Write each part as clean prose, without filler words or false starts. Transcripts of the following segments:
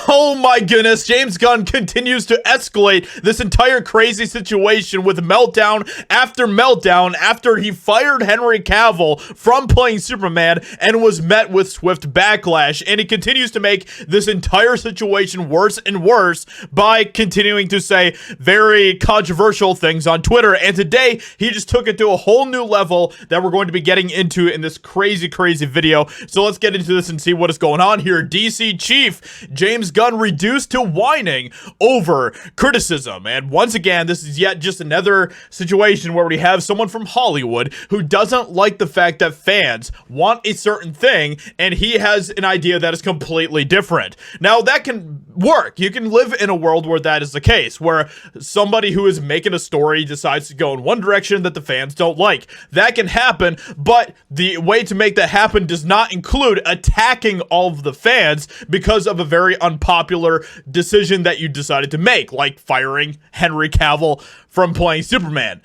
Oh my goodness, James Gunn continues to escalate this entire crazy situation with meltdown after he fired Henry Cavill from playing Superman and was met with swift backlash. And he continues to make this entire situation worse and worse by continuing to say very controversial things on Twitter. And today, he just took it to a whole new level that we're going to be getting into in this crazy video. So let's get into this and see what is going on here. DC Chief James Gunn reduced to whining over criticism. And once again, this is yet just another situation where we have someone from Hollywood who doesn't like the fact that fans want a certain thing, and he has an idea that is completely different. Now, that can work. You can live in a world where that is the case, where somebody who is making a story decides to go in one direction that the fans don't like. That can happen, but the way to make that happen does not include attacking all of the fans because of a very unpopular decision that you decided to make, like firing Henry Cavill from playing Superman.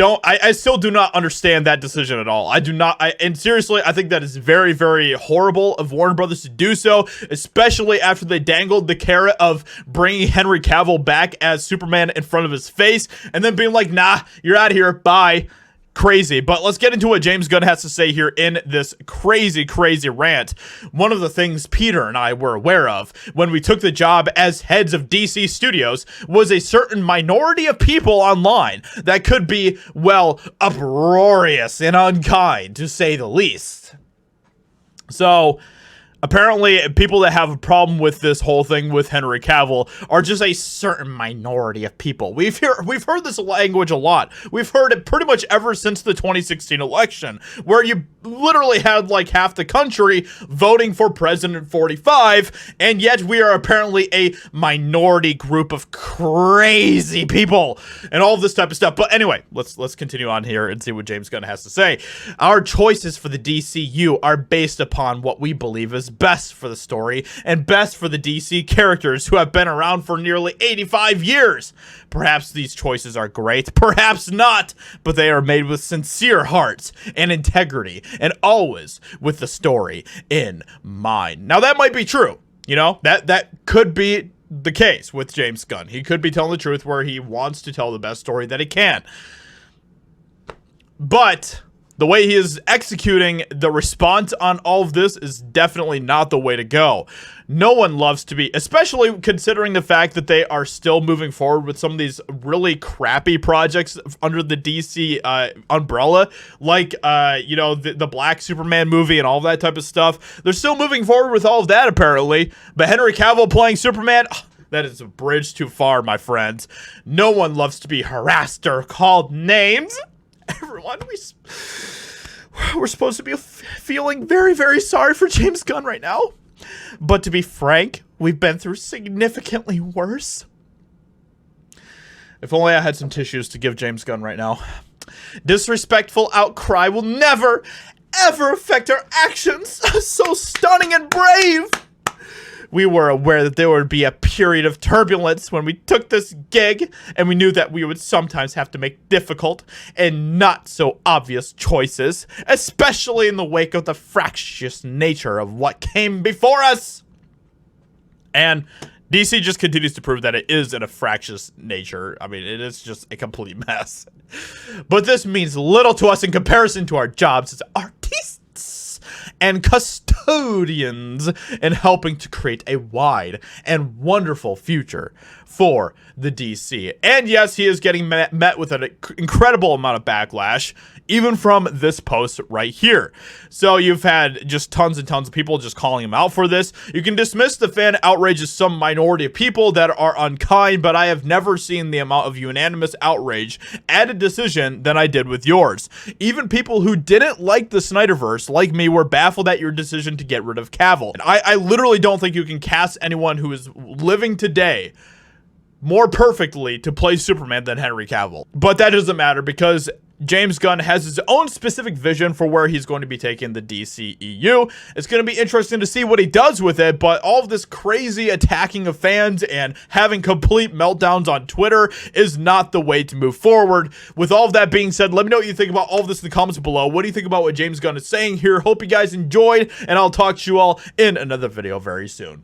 I still do not understand that decision at all. I do not. And seriously, I think that is very, very horrible of Warner Brothers to do so, especially after they dangled the carrot of bringing Henry Cavill back as Superman in front of his face and then being like, nah, you're out of here. Bye. Crazy. But let's get into what James Gunn has to say here in this crazy rant. One of the things Peter and I were aware of when we took the job as heads of DC Studios was a certain minority of people online that could be, well, uproarious and unkind, to say the least. So apparently, people that have a problem with this whole thing with Henry Cavill are just a certain minority of people. We've heard this language a lot. We've heard it pretty much ever since the 2016 election, where you literally had like half the country voting for President 45, and yet we are apparently a minority group of crazy people and all of this type of stuff. But anyway, let's continue on here and see what James Gunn has to say. Our choices for the DCU are based upon what we believe is best for the story and best for the DC characters who have been around for nearly 85 years. Perhaps these choices are great, perhaps not, but they are made with sincere hearts and integrity and always with the story in mind. Now, that might be true. You know, that could be the case with James Gunn. He could be telling the truth where he wants to tell the best story that he can. But the way he is executing the response on all of this is definitely not the way to go. No one loves to be, especially considering the fact that they are still moving forward with some of these really crappy projects under the DC umbrella, like, you know, the Black Superman movie and all that type of stuff. They're still moving forward with all of that, apparently. But Henry Cavill playing Superman, that is a bridge too far, my friends. No one loves to be harassed or called names. Everyone, we're supposed to be feeling very sorry for James Gunn right now. But to be frank, we've been through significantly worse. If only I had some tissues to give James Gunn right now. Disrespectful outcry will never, ever affect our actions. So stunning and brave. We were aware that there would be a period of turbulence when we took this gig, and we knew that we would sometimes have to make difficult and not so obvious choices, especially in the wake of the fractious nature of what came before us. And DC just continues to prove that it is in a fractious nature. I mean, it is just a complete mess. But this means little to us in comparison to our jobs as artists and custodians in helping to create a wide and wonderful future for the DC. And yes, he is getting met with an incredible amount of backlash, even from this post right here. So you've had just tons and tons of people just calling him out for this. You can dismiss the fan outrage as some minority of people that are unkind, but I have never seen the amount of unanimous outrage at a decision than I did with yours. Even people who didn't like the Snyderverse, like me, were baffled at your decision to get rid of Cavill. And I literally don't think you can cast anyone who is living today more perfectly to play Superman than Henry Cavill. But that doesn't matter because James Gunn has his own specific vision for where he's going to be taking the DCEU. It's going to be interesting to see what he does with it, but all of this crazy attacking of fans and having complete meltdowns on Twitter is not the way to move forward. With all of that being said, let me know what you think about all of this in the comments below. What do you think about what James Gunn is saying here? Hope you guys enjoyed, and I'll talk to you all in another video very soon.